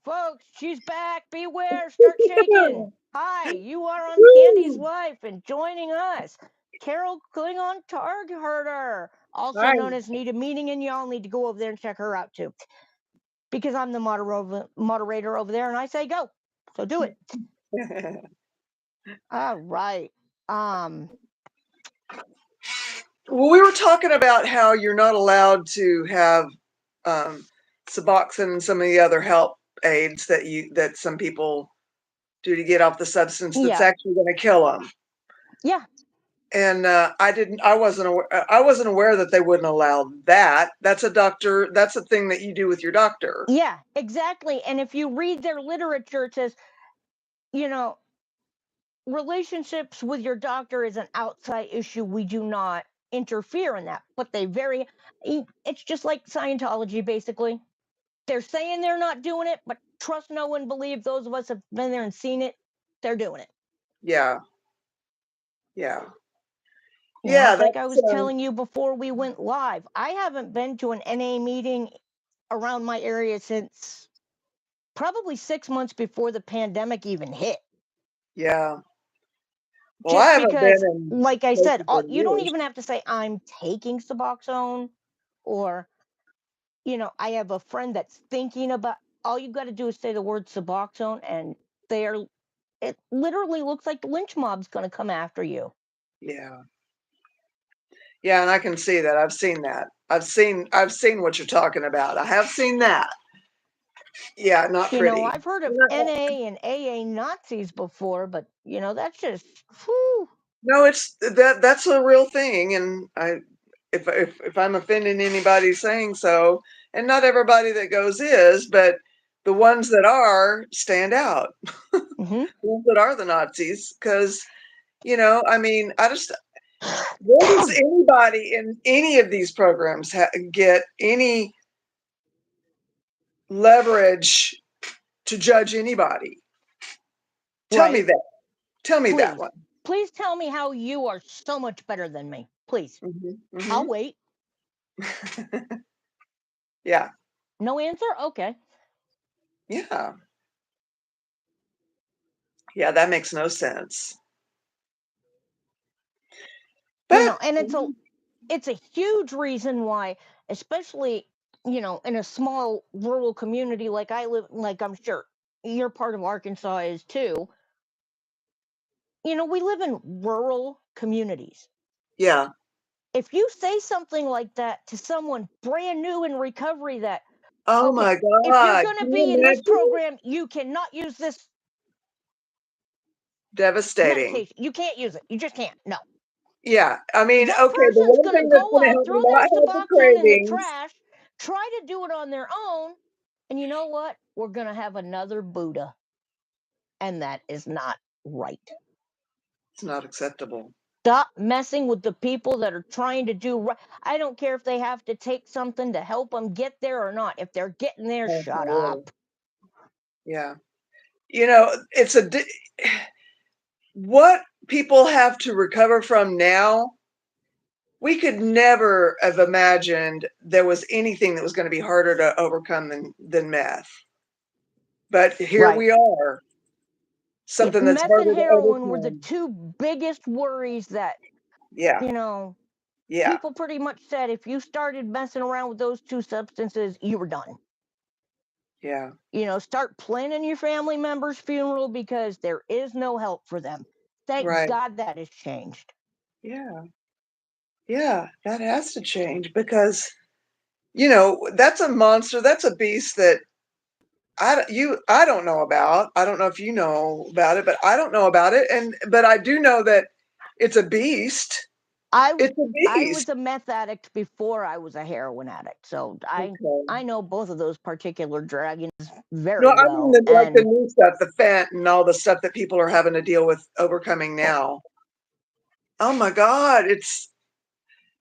folks, she's back. Beware, start shaking. Hi, you are on Candy's Woo! Life and joining us, Carol Klingon Targ Herder, also Hi. known as Need a Meeting, and y'all need to go over there and check her out too. Because I'm the moderator over there and I say go. So do it. All right. Well, we were talking about how you're not allowed to have Suboxone and some of the other help aids that some people do to get off the substance that's Yeah. actually going to kill them. Yeah. And I wasn't aware that they wouldn't allow that. That's a thing that you do with your doctor. Yeah, exactly. And if you read their literature, it says, you know, relationships with your doctor is an outside issue. We do not interfere in that. But it's just like Scientology, basically. They're saying they're not doing it, but trust no one believe. Those of us have been there and seen it. They're doing it. Yeah. Yeah. It's Yeah, like I was that's telling you before we went live. I haven't been to an NA meeting around my area since probably 6 months before the pandemic even hit. yeah. Well, I Just haven't because, been in like I said, places in you don't years. even have to say I'm taking Suboxone, or I have a friend that's thinking about. All you got to do is say the word Suboxone, and it literally looks like the lynch mob's going to come after you. Yeah. Yeah, and I can see that. I've seen that. I've seen what you're talking about. I have seen that. Yeah, not pretty. I've heard of No, NA and AA Nazis before, but that's just whew. no, it's that's a real thing, and if I'm offending anybody saying so, and not everybody that goes is, but the ones that are stand out. Mm-hmm. The ones that are the Nazis, because I mean, where does anybody in any of these programs get any leverage to judge anybody? Tell me Right. that. Tell me that Please. one. Please tell me how you are so much better than me. Please. I'll Mhm, wait. mhm. Yeah, No answer? Okay. yeah, yeah. That makes no sense. But And it's a huge reason why, especially, in a small rural community like I live, like I'm sure you're part of Arkansas is too. We live in rural communities. yeah. If you say something like that to someone brand new in recovery, that, Oh okay, my if you're God. going to Can you be in this imagine? program, you cannot use this Devastating. medication. You can't use it. You just can't. No. Yeah. I mean, That okay, the person's one going to thing that's go going to out, help throw me not their have the Suboxone in the cravings. trash, try to do it on their own, and you know what? We're going to have another Buddha. And that is not right. It's not acceptable. Stop messing with the people that are trying to do right. I don't care if they have to take something to help them get there or not. If they're getting there, Oh, shut really? up. Yeah. It's what people have to recover from now. We could never have imagined there was anything that was going to be harder to overcome than meth. But here Right. we are, Yeah, something that's meth and harder to heroin were the overcome. two biggest worries that, Yeah, you know, yeah, people pretty much said if you started messing around with those two substances, you were done. yeah. Start planning your family member's funeral because there is no help for them. Thank Right. God that has changed. Yeah, yeah. That has to change because that's a monster. That's a beast that I don't know about. I don't know if you know about it, but I don't know about it. But I do know that it's a beast. I It's a I was beast. a meth addict before I was a heroin addict, so Okay. I know both of those particular dragons No, very I mean well. like the And new stuff, the fent and all the stuff that people are having to deal with overcoming yeah, now. Oh my God, it's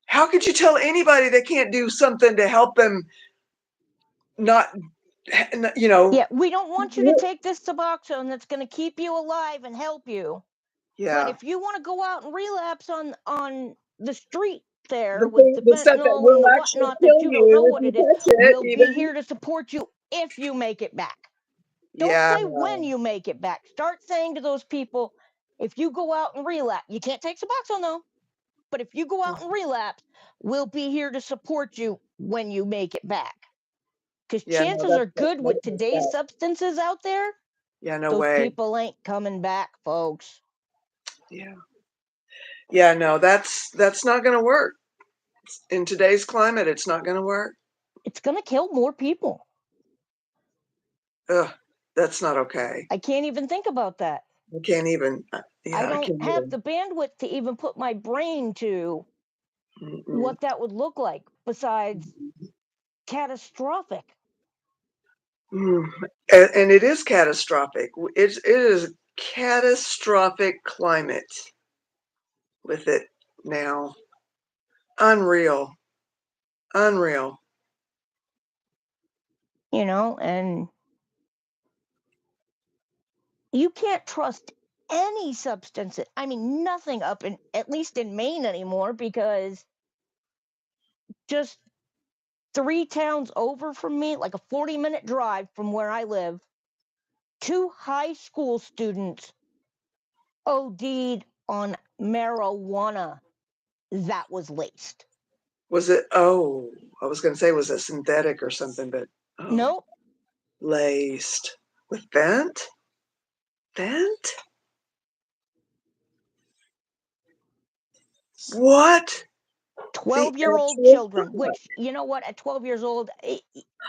how could you tell anybody they can't do something to help them not, you know, yeah, we don't want you to take this Suboxone that's going to keep you alive and help you. But yeah, if you want to go out and relapse on the street there with the the stuff that fentanyl and will the actually whatnot kill that you don't know you if what you it is, touch it, we'll be even. here to support you if you make it back. Don't Yeah. say when you make it back. Start saying to those people, if you go out and relapse, you can't take Suboxone though, but if you go out and relapse, we'll be here to support you when you make it back. Because Yeah, no, chances that's are good with messed today's up. substances out there, Yeah, no those way. people ain't coming back, folks. Yeah. Yeah, no, that's not gonna work. In today's climate, it's not gonna work. It's going to kill more people. Ugh, that's not okay. I can't even think about that. I can't even, I yeah, I don't can't have even. the bandwidth to even put my brain to Mm-mm. what that would look like besides catastrophic. Mm. And it is catastrophic. It is catastrophic climate with it now. Unreal. Unreal. And you can't trust any substance. I mean, nothing up in, at least in Maine anymore, because just 3 towns over from me, like a 40-minute drive from where I live, 2 high school students OD'd on marijuana that was laced. Was it, oh, I was gonna say, was it synthetic or something, but oh, Nope. laced with bent? Bent? What? The 12-year-old actual children, which, you know what, at 12 years old,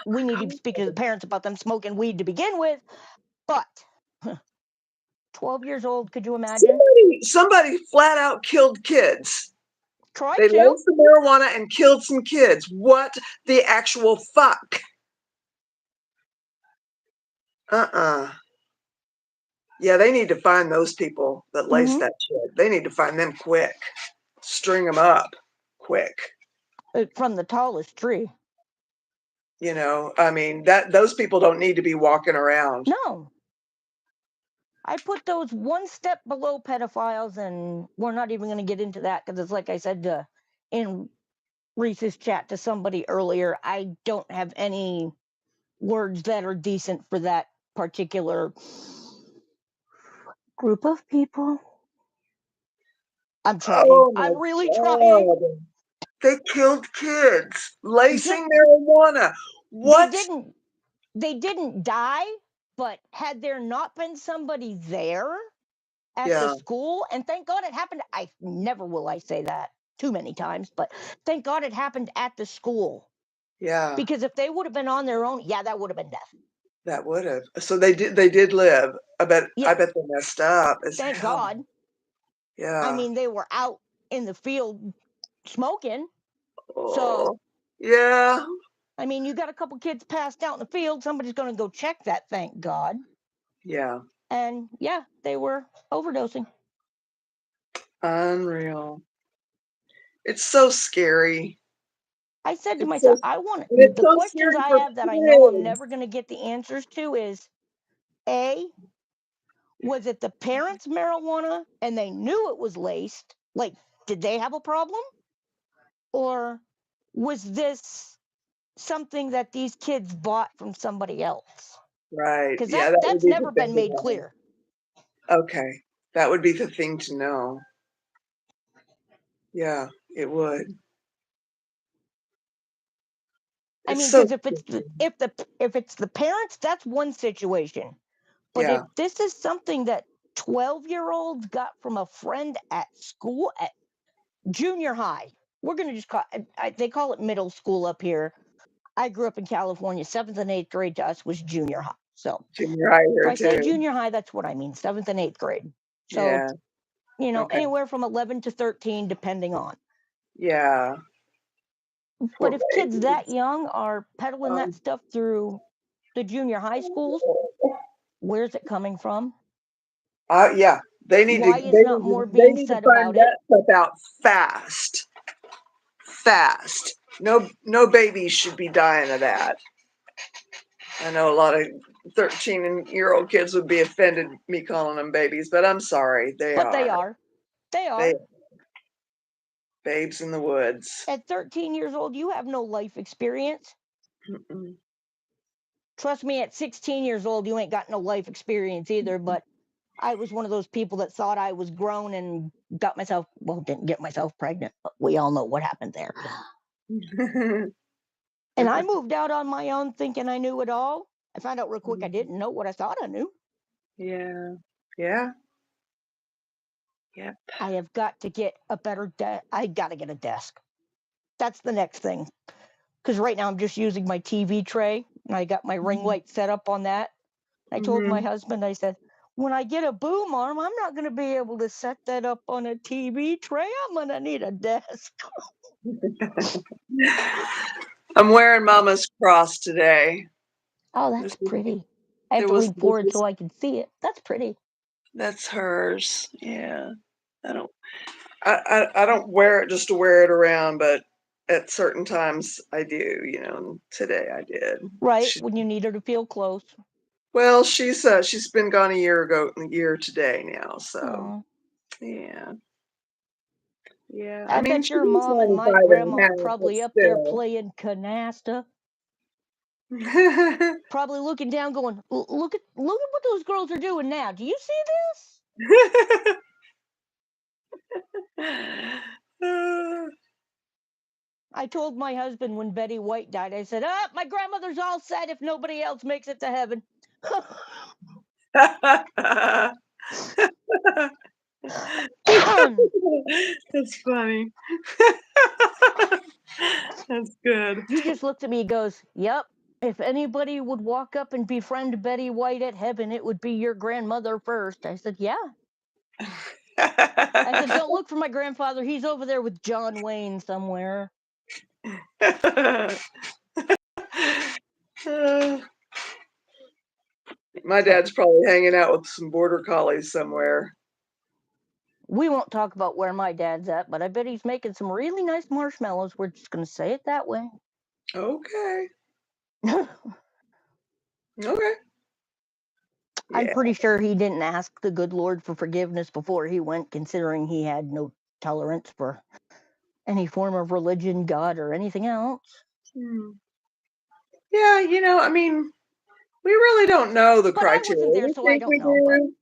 we need to speak to the parents about them smoking weed to begin with. But 12 years old, could you imagine? somebody flat out killed kids. Tried They to. laced the marijuana and killed some kids. What the actual fuck? Uh-uh. Yeah, they need to find those people that laced Mm-hmm. that shit. They need to find them quick. String them up quick. From the tallest tree. You know, I mean, that those people don't need to be walking around. No. I put those one step below pedophiles, and we're not even going to get into that because it's like I said in Reese's chat to somebody earlier, I don't have any words that are decent for that particular group of people. I'm trying. Oh my I'm really trying. God. They killed kids. Just Lacing marijuana. they What? didn't they didn't die, but had there not been somebody there at the Yeah, school, and thank God it happened, I never will I say that too many times, but thank God it happened at the school. yeah, Because if they would have been on their own, yeah, that would have been death. that would have. So they did live. I Yeah, bet they messed up as thank hell. God. I Yeah. mean, they were out in the field smoking. So, Oh, yeah, I mean, you got a couple kids passed out in the field, somebody's going to go check that, thank God. yeah. And yeah, they were overdosing. Unreal. It's so scary. I said to It's so myself, I want and it's the so questions scary I for have that I know I'm kids. never going to get the answers to is A, was it the parents' marijuana and they knew it was laced? Like, did they have a problem? Or was this something that these kids bought from somebody else? Right. Because Yeah, that would that's be the never thing been to made know. clear. Okay. That would be the thing to know. Yeah, it would. I It's mean, so because if it's the parents, that's one situation. But if yeah, this is something that 12-year-olds got from a friend at school at junior high, we're gonna just call they call it middle school up here. I grew up in California. 7th and 8th grade to us was junior high. So junior high if here I say too. junior high, that's what I mean. 7th and 8th grade. So Yeah. Okay. anywhere from 11 to 13, depending on. Yeah. Poor But if kids that babies. young are peddling that Um, stuff through the junior high schools, where's it coming from? yeah. They need to Why is not more they being need to said find about it? that stuff out fast. Fast. No babies should be dying of that. I know a lot of 13-year-old kids would be offended me calling them babies, but I'm sorry, they But they are. are. They They are. babes in the woods. At 13 years old, you have no life experience. Mm-mm. trust me, at 16 years old, you ain't got no life experience either. But I was one of those people that thought I was grown and didn't get myself pregnant. But we all know what happened there. And I moved out on my own thinking I knew it all. I found out real quick I didn't know what I thought I knew. Yeah. Yeah. Yep. I have got to get a better I got to get a desk. That's the next thing. Because right now I'm just using my TV tray and I got my ring light set up on that. I told my husband, I said, when I get a boom arm, I'm not going to be able to set that up on a TV tray. I'm going to need a desk. I'm wearing Mama's cross today. Oh, that's pretty. I have to lean forward so I can see it. That's pretty. That's hers. Yeah. I don't wear it just to wear it around, but at certain times I do, and today I did. Right, when you need her to feel close. Well, she's been gone a year today now, so Aww. yeah. Yeah. I mean, bet your she's mom and my 95 and grandma a are half, but probably up there still. playing canasta. Probably looking down going, look at what those girls are doing now. Do you see this? I told my husband when Betty White died, I said, my grandmother's all set if nobody else makes it to heaven. That's funny. That's good. He just looked at me and goes, yep. If anybody would walk up and befriend Betty White at heaven, it would be your grandmother first. I said, yeah. I said, don't look for my grandfather. He's over there with John Wayne somewhere. My dad's probably hanging out with some border collies somewhere. We won't talk about where my dad's at, but I bet he's making some really nice marshmallows. We're just going to say it that way. Okay. Okay. I'm Yeah. pretty sure he didn't ask the good Lord for forgiveness before he went, considering he had no tolerance for any form of religion, God, or anything else. Yeah, I mean, we really don't know the But I criteria. wasn't there, We so I think don't we know. But do.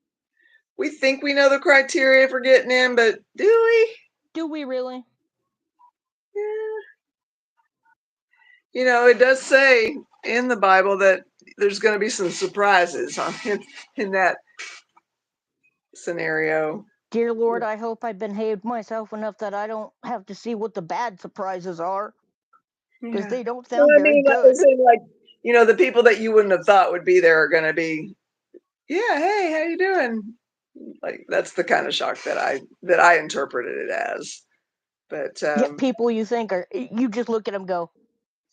We think we know the criteria for getting in, but do we? do we really? Yeah. It does say in the Bible that there's going to be some surprises in that scenario. Dear Lord, I hope I behaved myself enough that I don't have to see what the bad surprises are, because they don't sound very good. Like the people that you wouldn't have thought would be there are going to be, yeah, hey, how you doing? Like that's the kind of shock that I interpreted it as. But Yet people you think you just look at them, go,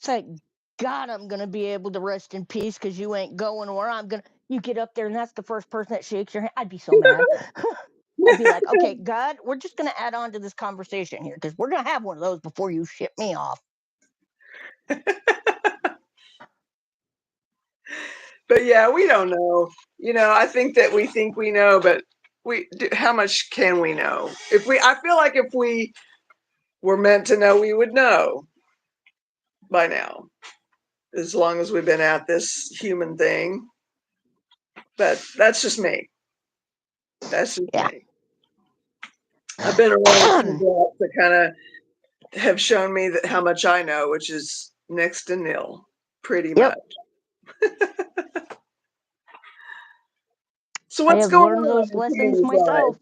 thank God I'm gonna be able to rest in peace because you ain't going where I'm gonna. You get up there and that's the first person that shakes your hand. I'd be so mad. I'd be like, okay, God, we're just gonna add on to this conversation here because we're gonna have one of those before you ship me off. But yeah, we don't know. I think that we think we know, but how much can we know? I feel like if we were meant to know, we would know by now, as long as we've been at this human thing. But that's just me. That's just me. I've been around people that kind of have shown me that how much I know, which is next to nil, pretty much. So what's going learned on those in lessons Candy's myself. life?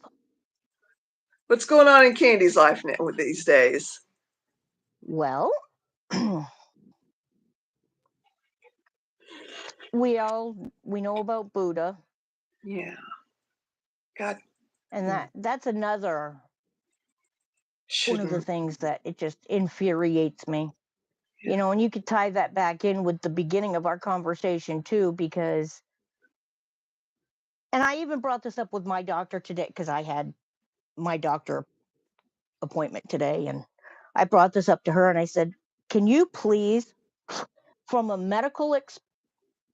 What's going on in Candy's life now these days? Well, we know about Buddha. Yeah. God. And that's another one of the things that it just infuriates me. Yeah. And you could tie that back in with the beginning of our conversation too, because, and I even brought this up with my doctor today because I had my doctor appointment today, and I brought this up to her and I said, can you please, from a medical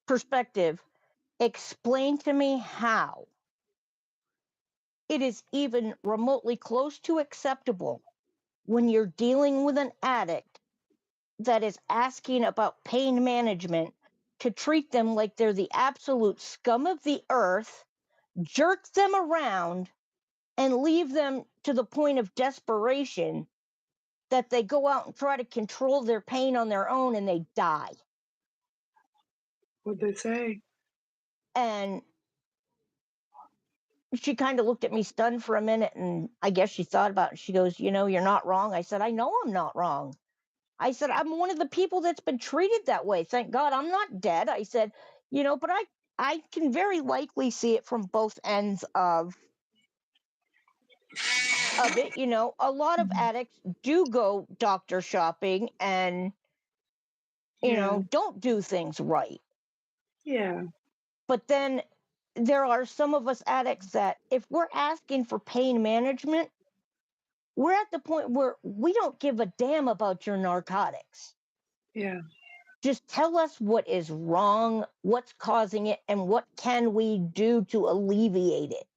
perspective, explain to me how it is even remotely close to acceptable when you're dealing with an addict that is asking about pain management to treat them like they're the absolute scum of the earth, jerk them around, and leave them to the point of desperation that they go out and try to control their pain on their own and they die. What'd they say? And she kind of looked at me stunned for a minute, and I guess she thought about it. She goes, "You know, you're not wrong." I said, "I know I'm not wrong." I said, "I'm one of the people that's been treated that way. Thank God I'm not dead." I said, but I can very likely see it from both ends of it. A lot of Mhm. addicts do go doctor shopping and, Yeah, don't do things right. yeah, But then there are some of us addicts that if we're asking for pain management, we're at the point where we don't give a damn about your narcotics. yeah. Just tell us what is wrong, what's causing it, and what can we do to alleviate it.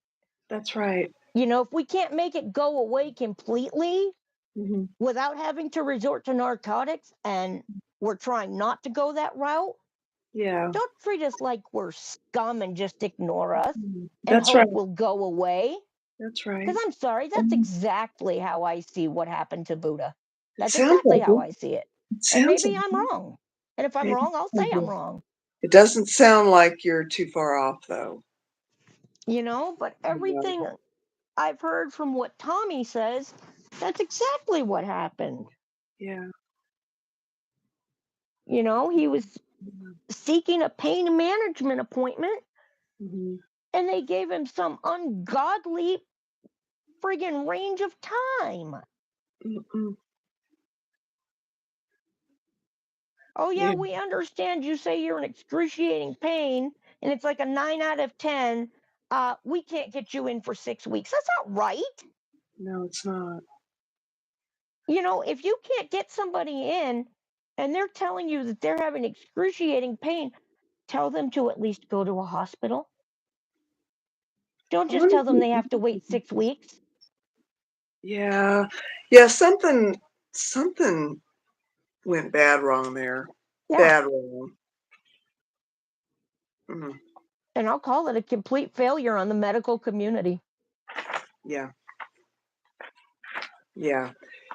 That's right. If we can't make it go away completely Mhm. without having to resort to narcotics, and we're trying not to go that route, Yeah. don't treat us like we're scum and just ignore us and That's right. hope we'll go away. That's Because right. I'm sorry, that's Mhm. exactly how I see what happened to Buddha. It That's sounds exactly like how it. I see it. It And sounds maybe like I'm it. wrong. And if I'm Maybe wrong, I'll say sounds I'm like wrong. it doesn't sound like you're too far off, though. But Yeah. everything I've heard from what Tommy says, that's exactly what happened. Yeah. He was Yeah. seeking a pain management appointment Mhm. and they gave him some ungodly friggin' range of time. Mm-mm. Oh, yeah, Yeah. we understand you say you're in excruciating pain and it's like a 9 out of 10. We can't get you in for 6 weeks. That's not right. No, it's not. If you can't get somebody in and they're telling you that they're having excruciating pain, tell them to at least go to a hospital. Don't I just wonder tell them they have to wait 6 weeks. Yeah. Yeah, something went bad wrong there. Yeah. Bad wrong. Mhm. And I'll call it a complete failure on the medical community. Yeah. Yeah.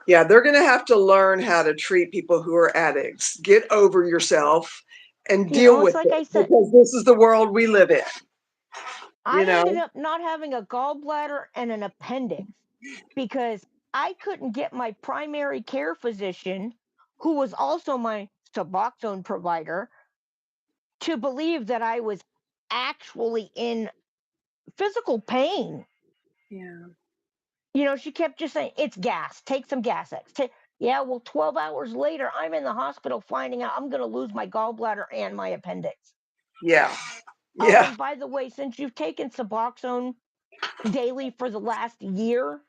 Yeah, they're gonna have to learn how to treat people who are addicts. Get over yourself and deal It's with like it I said, because this is the world we live in, you I ended know? up not having a gallbladder and an appendix because I couldn't get my primary care physician, who was also my Suboxone provider, to believe that I was actually in physical pain. Yeah. She kept just saying, "It's gas. Take some gas X." Yeah, well, 12 hours later, I'm in the hospital finding out I'm going to lose my gallbladder and my appendix. Yeah. Oh, Yeah. and by the way, since you've taken Suboxone daily for the last year,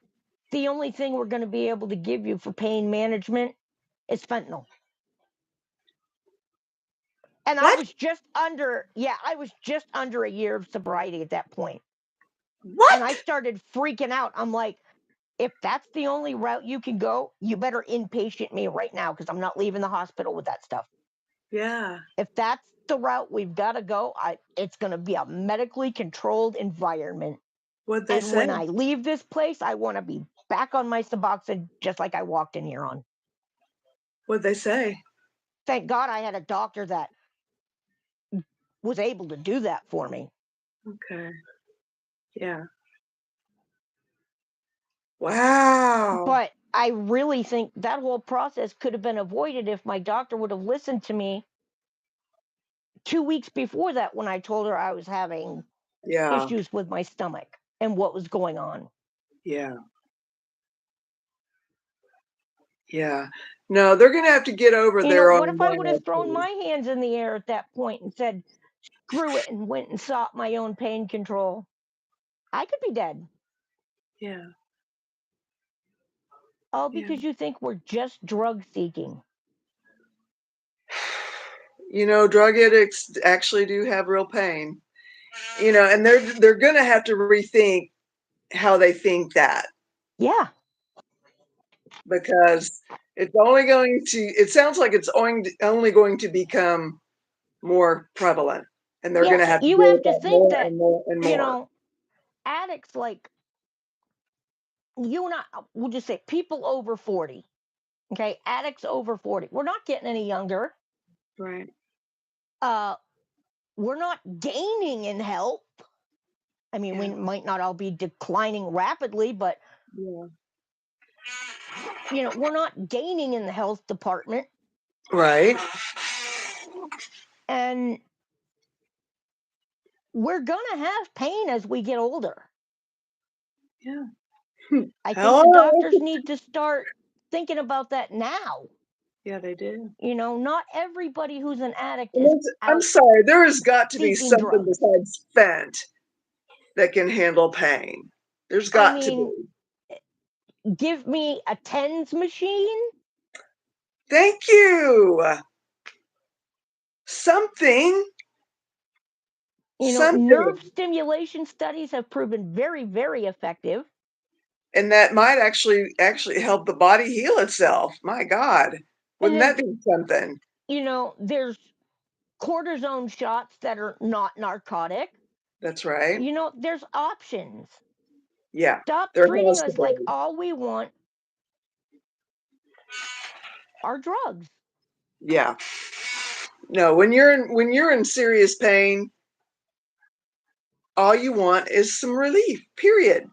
the only thing we're going to be able to give you for pain management is fentanyl. And What? I was just under a year of sobriety at that point. And I What? started freaking out. I'm like, if that's the only route you can go, you better inpatient me right now because I'm not leaving the hospital with that stuff. Yeah. If that's the route we've got to go, it's going to be a medically controlled environment. What'd they And say? when I leave this place, I want to be back on my Suboxone just like I walked in here on. What'd they say? Thank God I had a doctor that was able to do that for me. Okay. Yeah. Wow. But I really think that whole process could have been avoided if my doctor would have listened to me 2 weeks before that when I told her I was having Yeah. issues with my stomach and what was going on. Yeah. Yeah. No, they're gonna have to get over their What own if I would have thrown biases. my hands in the air at that point and said, screw it, and went and sought my own pain control? I could be dead. Yeah. All Yeah. because you think we're just drug seeking. Drug addicts actually do have real pain, and they're gonna have to rethink how they think that Yeah. because it sounds like it's only going to become more prevalent, and they're Yeah, going to have to you deal have with to that think more that, and more and you more. know, addicts like you and I, we'll just say people over 40, okay? Addicts over 40. We're not getting any younger. Right. Uh, we're not gaining in health. I mean, we Yeah. might not all be declining rapidly, but Yeah. we're not gaining in the health department. Right. And we're gonna have pain as we get older. Yeah. I think the Hello. doctors need to start thinking about that now. Yeah, they do. Not everybody who's an addict And is I'm out sorry, there has got to be seeking something drugs. besides Fent that can handle pain. There's I got to mean, be. give me a TENS machine. Thank you. Something. Nerve Something. stimulation studies have proven very, very effective. And that might actually help the body heal itself. My God. And Wouldn't that then, be something? there's cortisone shots that are not narcotic. That's right. There's options. Yeah. Stop There treating has to us like be. all we want are drugs. Yeah. No, when you're in serious pain, all you want is some relief. Period.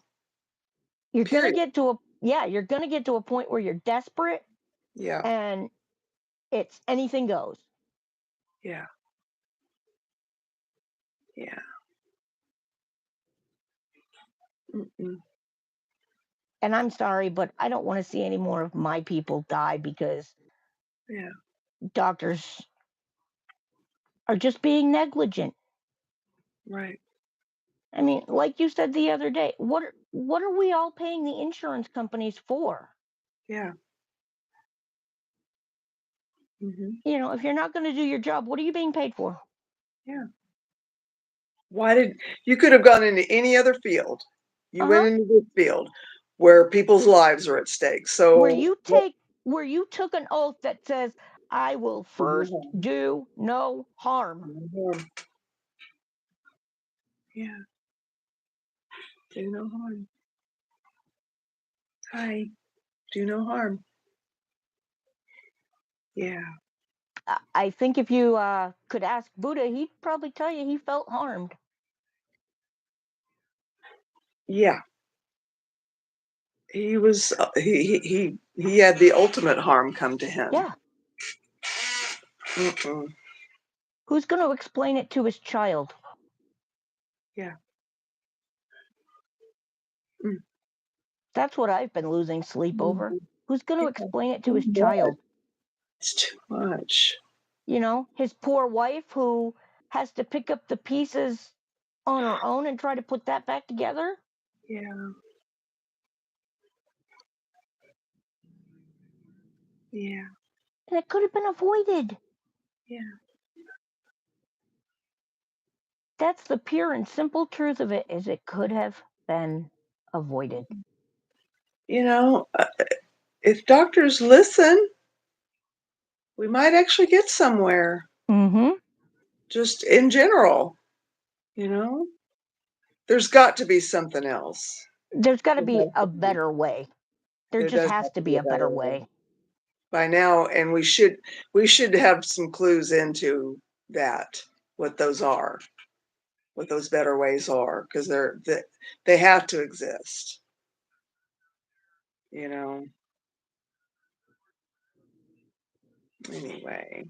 You're gonna Period. get to a point where you're desperate Yeah. and it's anything goes. Yeah. Yeah. Mm-mm. And I'm sorry, but I don't want to see any more of my people die because Yeah. doctors are just being negligent. Right. I mean, like you said the other day, what are we all paying the insurance companies for? Yeah. Hmm. If you're not going to do your job, what are you being paid for? Yeah. Why did you could have gone into any other field? You went Uh-huh. into this field where people's lives are at stake. Where So you what? take where you took an oath that says, I will No first harm. do no harm. No harm. Yeah. Do no harm. Hi. Do no harm. Yeah. I think if you could ask Buddha, he'd probably tell you he felt harmed. Yeah. He was. He had the ultimate harm come to him. Yeah. Mm-mm. Who's going to explain it to his child? Yeah. Mm. That's what I've been losing sleep over. Mhm. Who's going to Yeah. explain it to Too his much. child? It's too much. His poor wife who has to pick up the pieces on her own and try to put that back together. Yeah. Yeah. And it could have been avoided. Yeah. That's the pure and simple truth of it is it could have been avoided. You know, if doctors listen, we might actually get somewhere. Mm-hmm. Just in general, you know, there's got to be something else. There's got to There be has a to be. better way. There There just does has have to to be be a a better better way way. by now, and we should have some clues into that, what those are, what those better ways are, because they have to exist. You know. Anyway.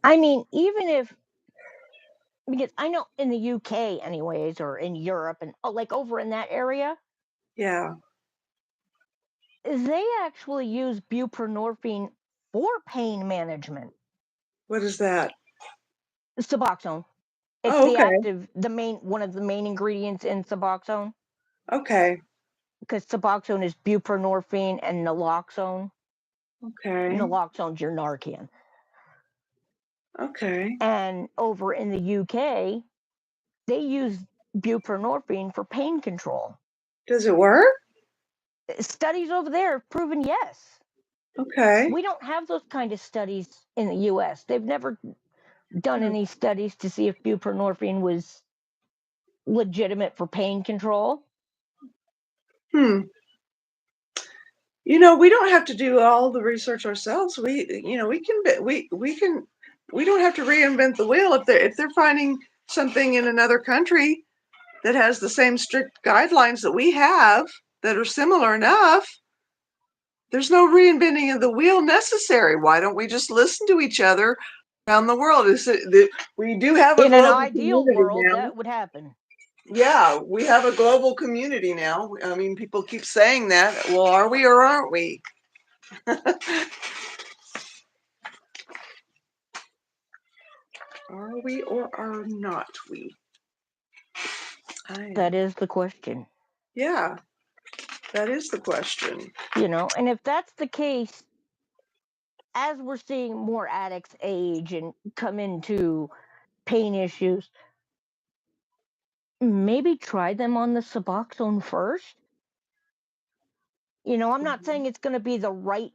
I mean, even if because I know in the UK anyways or in Europe and like over in that area, Yeah. they actually use buprenorphine for pain management. What is that? Suboxone. It's Oh, the okay. active, one of the main ingredients in Suboxone Okay. because Suboxone is buprenorphine and naloxone. Okay. Naloxone's your Narcan. Okay. And over in the UK, they use buprenorphine for pain control. Does it work? Studies over there have proven yes. Okay. We don't have those kind of studies in the US. They've never done any studies to see if buprenorphine was legitimate for pain control. We don't have to do all the research ourselves. We don't have to reinvent the wheel. If they're finding something in another country that has the same strict guidelines that we have that are similar enough, there's no reinventing of the wheel necessary. Why don't we just listen to each other around the world? We do have a In an global ideal community world, now. that would happen. Yeah, we have a global community now. I mean, people keep saying that. Well, are we or aren't we? Are we or are not we? That is the question. Yeah, that is the question. And if that's the case, as we're seeing more addicts age and come into pain issues, maybe try them on the Suboxone first. I'm not saying it's going to be the right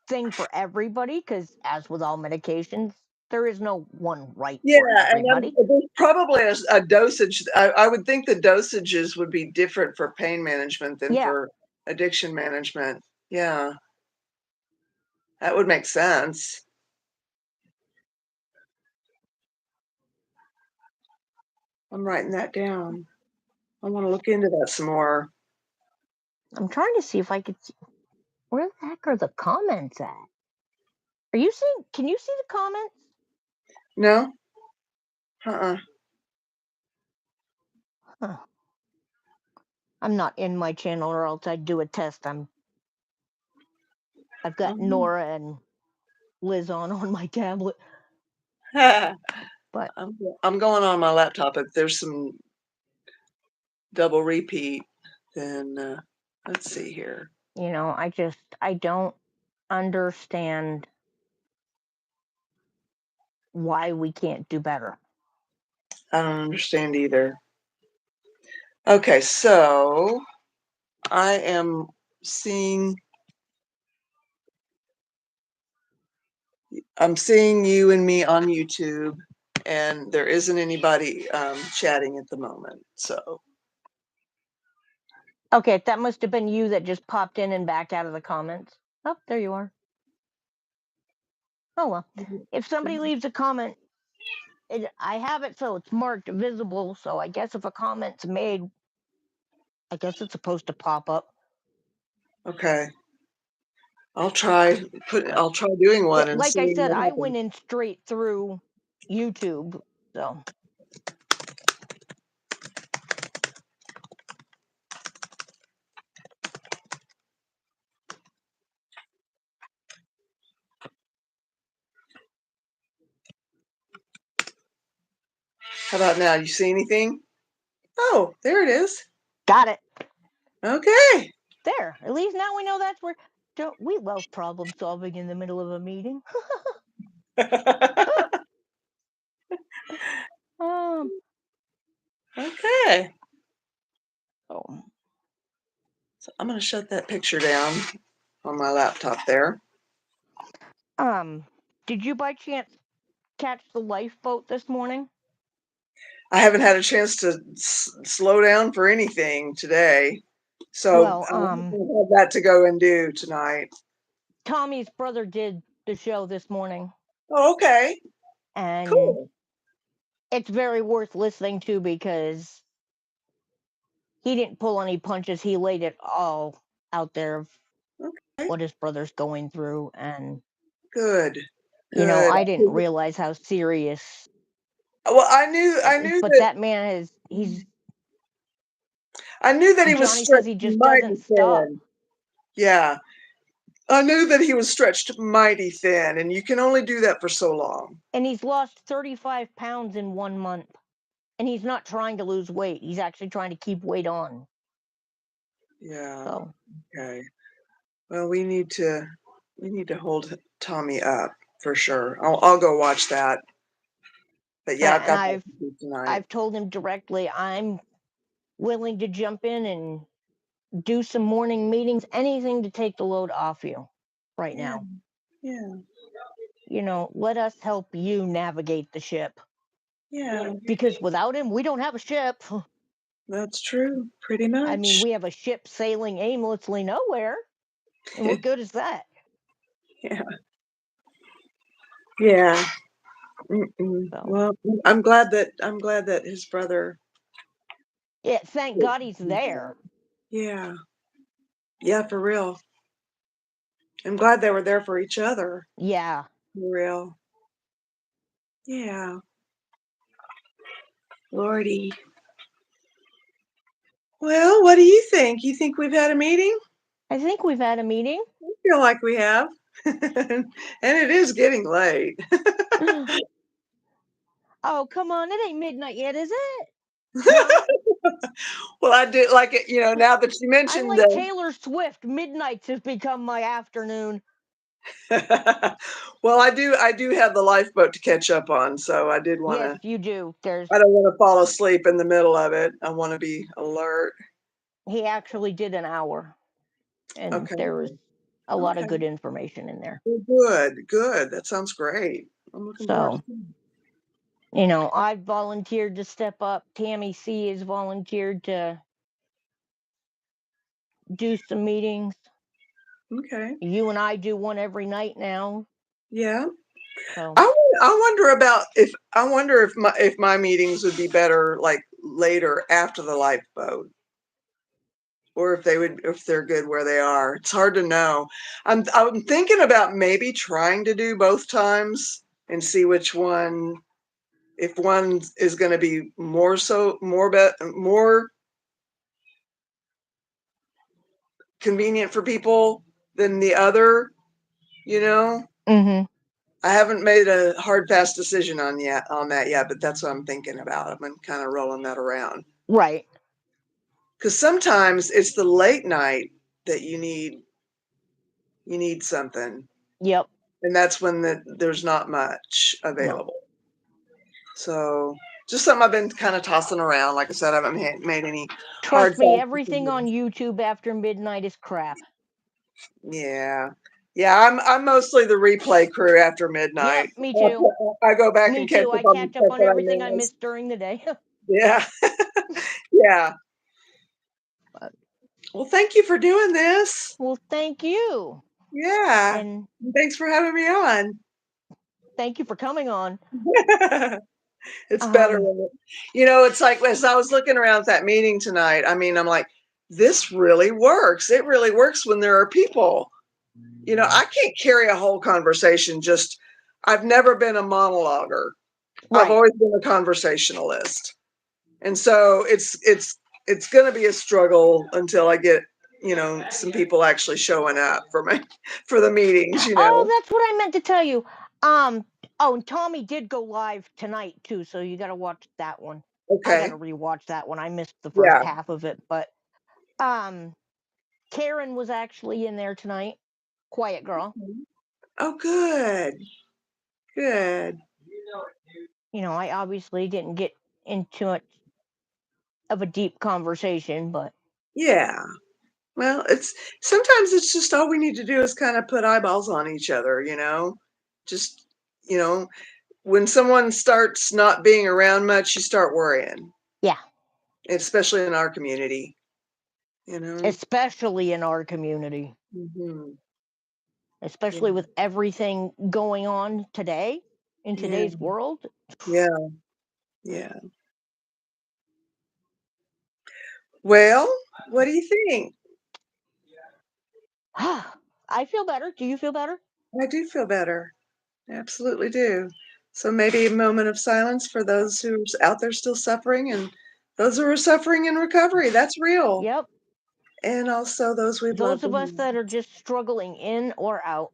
thing for everybody, because as with all medications, there is no one right for everybody. And there's probably a dosage. I would think the dosages would be different for pain management than for addiction management. Yeah, that would make sense. I'm writing that down. I want to look into that some more. I'm trying to see if I could see. Where the heck are the comments at? Are you seeing? Can you see the comments? No. Huh. I'm not in my channel, or else I'd do a test. I've got Nora and Liz on my tablet. But I'm going on my laptop. If there's some double repeat, then let's see here. I don't understand why we can't do better. I don't understand either. Okay, so I am seeing you and me on YouTube, and there isn't anybody chatting at the moment. So okay, that must have been you that just popped in and backed out of the comments. Oh, there you are. Oh well, if somebody leaves a comment, I have it so it's marked visible. So I guess if a comment's made, I guess it's supposed to pop up. okay, I'll try doing one. Yeah, and like I said, I what went in straight through YouTube. So How about now? You see anything? Oh, there it is. got it. Okay. There. At least now we know that's where. Don't we love problem solving in the middle of a meeting? Okay. Oh. So I'm going to shut that picture down on my laptop there. Did you by chance catch the lifeboat this morning? I haven't had a chance to slow down for anything today. So Well, I have that to go and do tonight. Tommy's brother did the show this morning. Oh, okay. And cool. It's very worth listening to because he didn't pull any punches. He laid it all out there of what his brother's going through. And Good. I didn't realize how serious. Well, I knew but that man he's. I knew that he was Johnny says he just doesn't stop. Yeah. I knew that he was stretched mighty thin, and you can only do that for so long. And he's lost 35 pounds in 1 month. And he's not trying to lose weight. He's actually trying to keep weight on. Yeah. So. Okay. Well, we need to hold Tommy up for sure. I'll go watch that. But yeah, I've got that to do tonight. I've told him directly I'm willing to jump in and do some morning meetings, anything to take the load off you right now. Yeah. let us help you navigate the ship. Yeah, Because without him, we don't have a ship. that's true. Pretty I mean, much. we have a ship sailing aimlessly nowhere. And what good is that? Yeah. Yeah. Mm-mm. So, Well, I'm glad that his brother. yeah, thank God he's there. Yeah. Yeah, for real. I'm glad they were there for each other. Yeah. For real. Yeah. Lordy. Well, what do you think? You think we've had a meeting? I think we've had a meeting. I feel like we have. And it is getting late. Oh, come on. It ain't midnight yet, is it? No. Well, I do like it, now that you I'm mentioned like Taylor Swift. Midnights has become my afternoon. well, I do have the lifeboat to catch up on, so Yes, you do. I don't wanna fall asleep in the middle of it. I wanna be alert. He actually did an hour, and Okay. there was a lot of Okay. good information in there. Well, good, good. That sounds great. I'm looking forward to So, seeing I volunteered to step up. Tammy C has volunteered to do some meetings. it. Okay. You and I do one every night now. Yeah. So, I wonder if my meetings would be better, like, later after the lifeboat, or if they're good where they are. It's hard to know. I'm thinking about maybe trying to do both times and see which one, if one is gonna be more convenient for people than the other, you know? hmm I haven't made a hard fast decision on that yet, but that's what I'm thinking about. I've been kind of rolling that around. right. Because sometimes it's the late night that you need something, Yep. and that's when there's not much No. available. So just something I've been kind of tossing around. Like I said, I haven't made any hard Trust me, fast everything on decisions. YouTube after midnight is crap. Yeah. Yeah, I'm mostly the replay crew after Yep, midnight. me too. I go back Me and catch too. up I on the catch up stuff on that everything I I missed. missed during the day. Yeah. Yeah. But, Well, thank you for doing this. well, thank you. Yeah. And Thanks for having me on. thank you for coming on. It's better Um, when it's like as I was looking around at that meeting tonight, I mean, I'm like, this really works. It really works when there are people. I can't carry a whole conversation I've never been a monologuer. I've right. always been a conversationalist. And so it's going to be a struggle until I get, some people actually showing up for the meetings. Oh, that's what I meant to tell you. Um, oh, and Tommy did go live tonight too, so you got to watch that one. I got Okay. to rewatch that one. I missed the first Yeah. half of it, but um, Karen was actually in there tonight. Quiet girl. Oh, good. Good. I obviously didn't get into much of a deep conversation, but Yeah. Well, sometimes it's just all we need to do is kind of put eyeballs on each other. Just, you know, when someone starts not being around much, you start worrying, yeah, especially in our community. especially in our community, Hmm. Yeah. especially with everything going on today in Yeah. today's world. Yeah. Yeah. Well, what do you think? I feel better. Do you feel better? I do feel better. I absolutely do. So maybe a moment of silence for those who's out there still suffering and those who are suffering in recovery. That's real. Yep. And also those we've Those loved the of us that are most. just struggling in or out,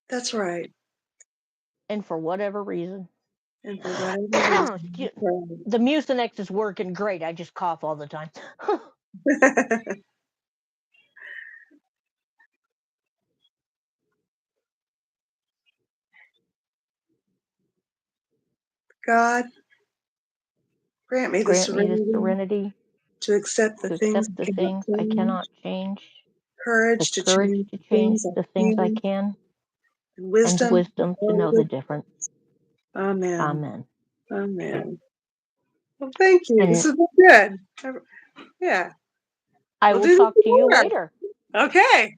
That's right. and for whatever reason. And for whatever reason, The Mucinex is working great. I just cough all the time. that's right. God, grant me the Grant me the serenity serenity to accept the to things accept I the cannot things I change, cannot change, the courage to courage change to the change things I the things I can, can, and and wisdom. wisdom to know the difference. Amen. Amen. Amen. Well, thank you. And This has been good. Yeah, I we'll will do this talk to you more. later. Okay.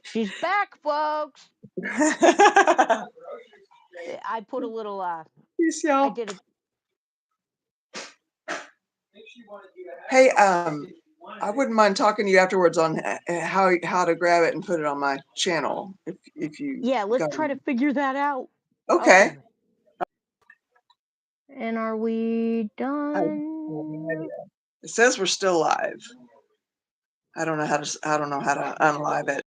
She's back, folks. I put a little Peace, I y'all. did a Hey, I wouldn't mind talking to you afterwards on how to grab it and put it on my channel if you yeah, let's got try to it. figure that out. Okay. Okay. And are we I have no done? idea. It says we're still live. I don't know how to unlive it.